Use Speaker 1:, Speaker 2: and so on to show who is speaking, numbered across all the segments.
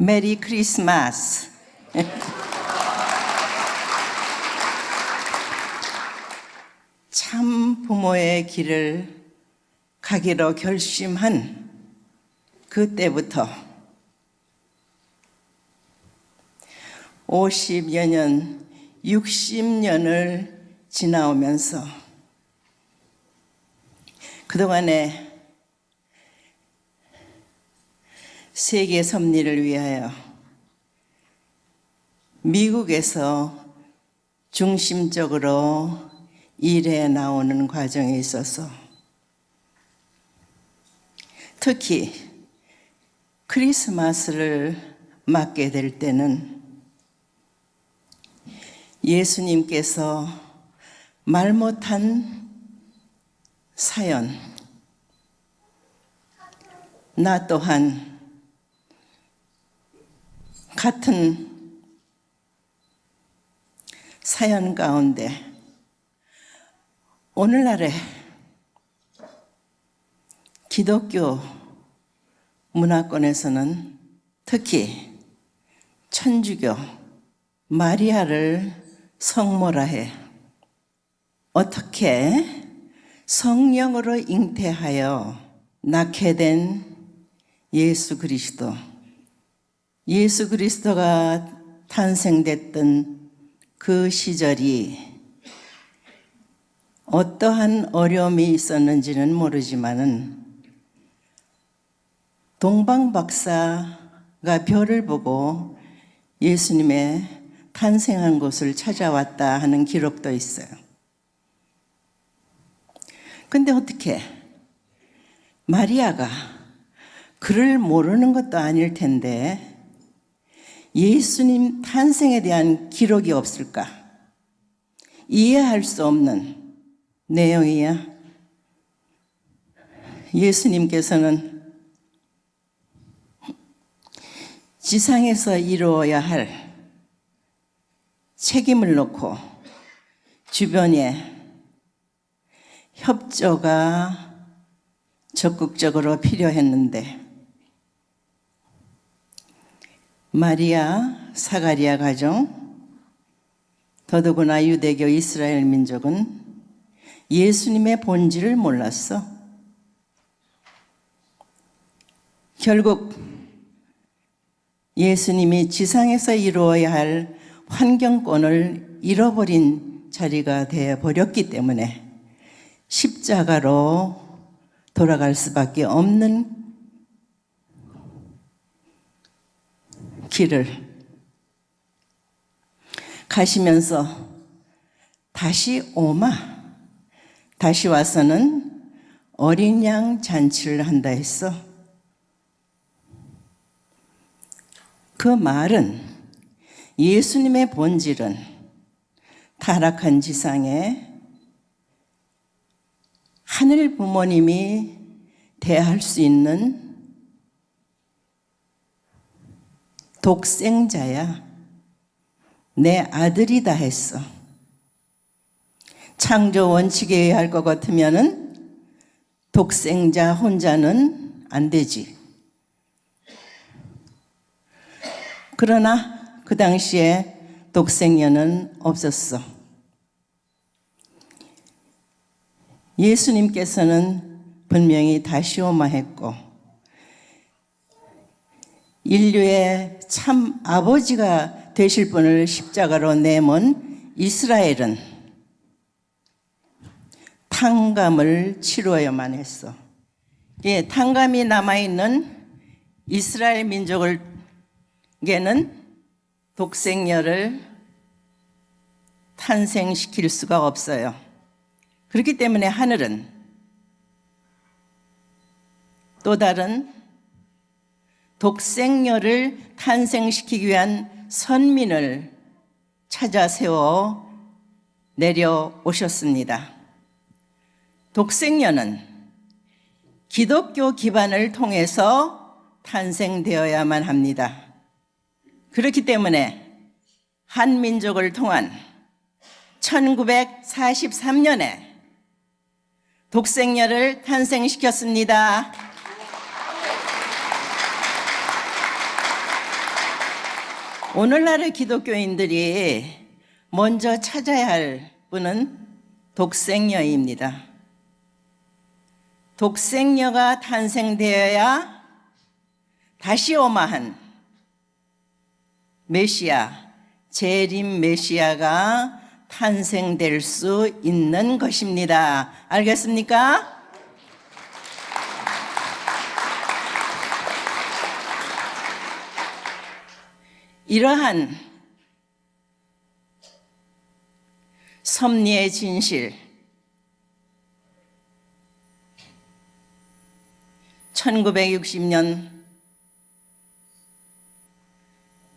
Speaker 1: 메리 크리스마스. 참 부모의 길을 가기로 결심한 그때부터 50여 년, 60년을 지나오면서 그동안에 세계 섭리를 위하여 미국에서 중심적으로 일해 나오는 과정에 있어서 특히 크리스마스를 맞게 될 때는 예수님께서 말 못한 사연, 나 또한 같은 사연 가운데 오늘날의 기독교 문화권에서는 특히 천주교 마리아를 성모라 해. 어떻게 성령으로 잉태하여 낳게 된 예수 그리스도, 예수 그리스도가 탄생됐던 그 시절이 어떠한 어려움이 있었는지는 모르지만은 동방박사가 별을 보고 예수님의 탄생한 곳을 찾아왔다 하는 기록도 있어요. 근데 어떻게 마리아가 그를 모르는 것도 아닐 텐데 예수님 탄생에 대한 기록이 없을까? 이해할 수 없는 내용이야. 예수님께서는 지상에서 이루어야 할 책임을 놓고 주변에 협조가 적극적으로 필요했는데 마리아, 사가리아 가정, 더더구나 유대교 이스라엘 민족은 예수님의 본질을 몰랐어. 결국 예수님이 지상에서 이루어야 할 환경권을 잃어버린 자리가 되어버렸기 때문에 십자가로 돌아갈 수밖에 없는 길을 가시면서 다시 다시 와서는 어린 양 잔치를 한다 했어. 그 말은 예수님의 본질은 타락한 지상에 하늘 부모님이 대할 수 있는 독생자야. 내 아들이다 했어. 창조 원칙에 의할 것 같으면은 독생자 혼자는 안 되지. 그러나 그 당시에 독생녀는 없었어. 예수님께서는 분명히 다시오마했고 인류의 참 아버지가 되실 분을 십자가로 내몬 이스라엘은 탕감을 치루어야만 했어. 예, 탕감이 남아있는 이스라엘 민족에게는 독생녀를 탄생시킬 수가 없어요. 그렇기 때문에 하늘은 또 다른 독생녀를 탄생시키기 위한 선민을 찾아 세워 내려오셨습니다. 독생녀는 기독교 기반을 통해서 탄생되어야만 합니다. 그렇기 때문에 한민족을 통한 1943년에 독생녀를 탄생시켰습니다. 오늘날의 기독교인들이 먼저 찾아야 할 분은 독생녀입니다. 독생녀가 탄생되어야 다시 오마한 메시아, 재림 메시아가 탄생될 수 있는 것입니다. 알겠습니까? 이러한 섭리의 진실, 1960년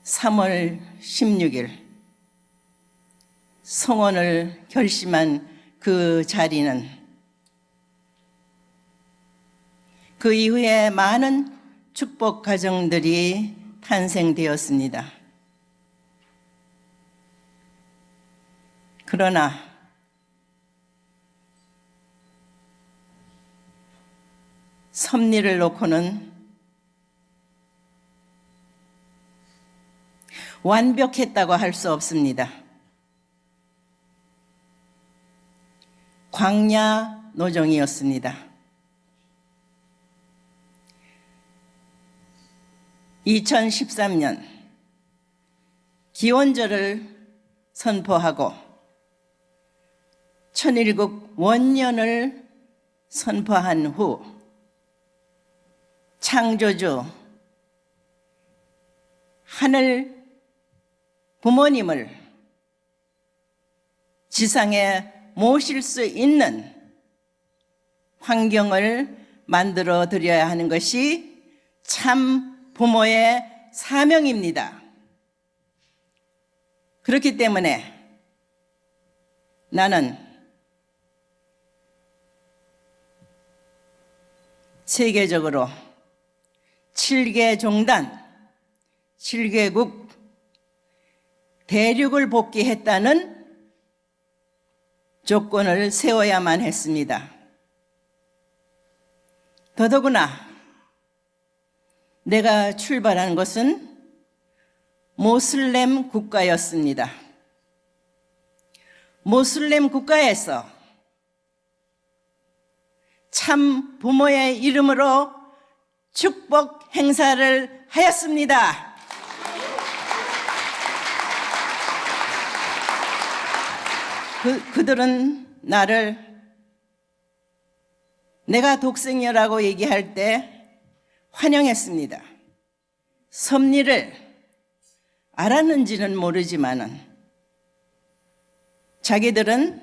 Speaker 1: 3월 16일 성원을 결심한 그 자리는 그 이후에 많은 축복 가정들이 탄생되었습니다. 그러나 섭리를 놓고는 완벽했다고 할 수 없습니다. 광야 노정이었습니다. 2013년 기원절을 선포하고 천일국 원년을 선포한 후 창조주 하늘 부모님을 지상에 모실 수 있는 환경을 만들어 드려야 하는 것이 참 부모의 사명입니다. 그렇기 때문에 나는 세계적으로 7개 종단, 7개국 대륙을 복귀했다는 조건을 세워야만 했습니다. 더더구나 내가 출발한 것은 모슬렘 국가였습니다. 모슬렘 국가에서 참 부모의 이름으로 축복 행사를 하였습니다. 그들은 나를 내가 독생녀라고 얘기할 때 환영했습니다. 섭리를 알았는지는 모르지만은 자기들은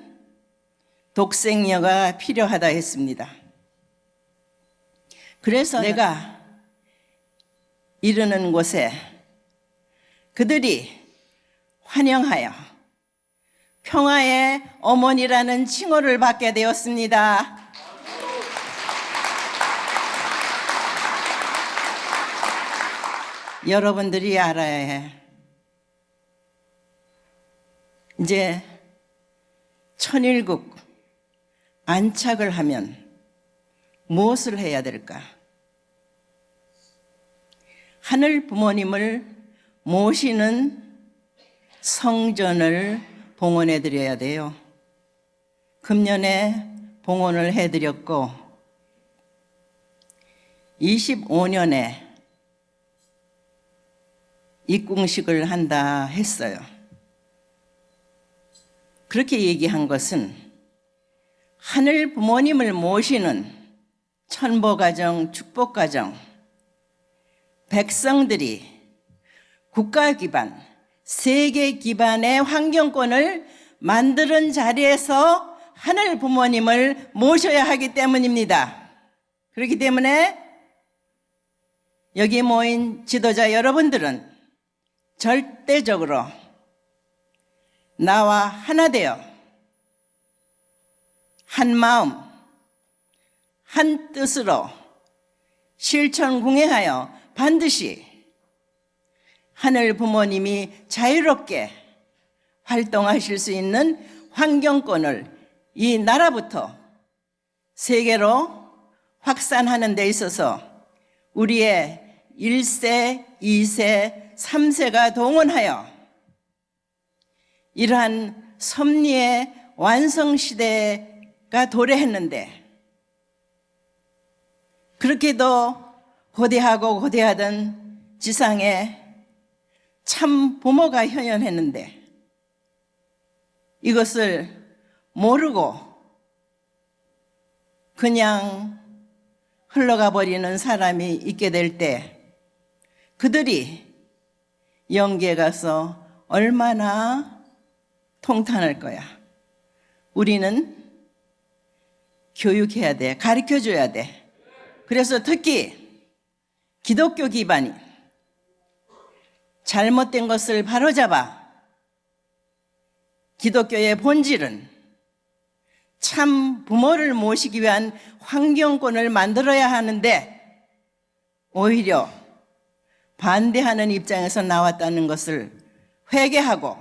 Speaker 1: 독생녀가 필요하다 했습니다. 그래서 내가 이르는 곳에 그들이 환영하여 평화의 어머니라는 칭호를 받게 되었습니다. 여러분들이 알아야 해. 이제 천일국 안착을 하면 무엇을 해야 될까? 하늘 부모님을 모시는 성전을 봉헌해 드려야 돼요. 금년에 봉헌을 해드렸고 25년에 입궁식을 한다 했어요. 그렇게 얘기한 것은 하늘 부모님을 모시는 천보가정, 축복가정, 백성들이 국가 기반, 세계 기반의 환경권을 만드는 자리에서 하늘 부모님을 모셔야 하기 때문입니다. 그렇기 때문에 여기 모인 지도자 여러분들은 절대적으로 나와 하나 되어 한 마음, 한 뜻으로 실천공행하여 반드시 하늘 부모님이 자유롭게 활동하실 수 있는 환경권을 이 나라부터 세계로 확산하는 데 있어서 우리의 1세, 2세, 3세가 동원하여 이러한 섭리의 완성시대가 도래했는데, 그렇게도 고대하고 고대하던 지상에 참 부모가 현현했는데 이것을 모르고 그냥 흘러가 버리는 사람이 있게 될 때 그들이 영계에 가서 얼마나 통탄할 거야. 우리는 교육해야 돼. 가르쳐줘야 돼. 그래서 특히 기독교 기반이 잘못된 것을 바로잡아 기독교의 본질은 참 부모를 모시기 위한 환경권을 만들어야 하는데 오히려 반대하는 입장에서 나왔다는 것을 회개하고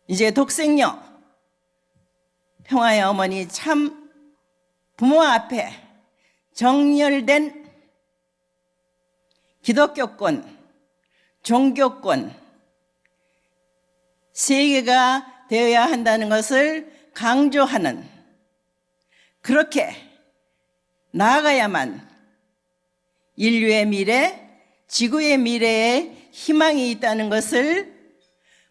Speaker 1: 이제 독생녀 평화의 어머니 참 부모 앞에 정렬된 기독교권, 종교권, 세계가 되어야 한다는 것을 강조하는, 그렇게 나아가야만 인류의 미래, 지구의 미래에 희망이 있다는 것을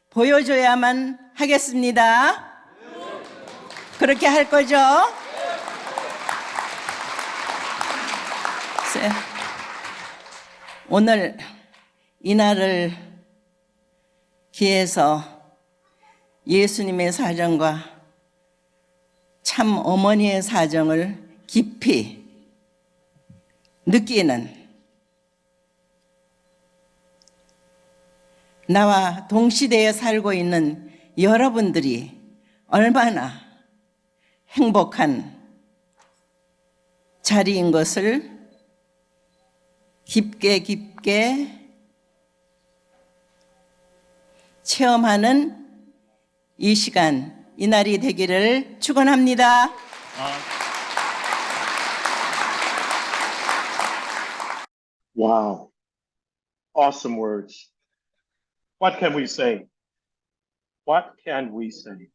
Speaker 1: 보여줘야만 하겠습니다. 그렇게 할 거죠? 오늘 이날을 기해서 예수님의 사정과 참 어머니의 사정을 깊이 느끼는 나와 동시대에 살고 있는 여러분들이 얼마나 행복한 자리인 것을 깊게 체험하는 이 시간, 이 날이 되기를 축원합니다.
Speaker 2: Wow. Awesome words. What can we say? What can we say?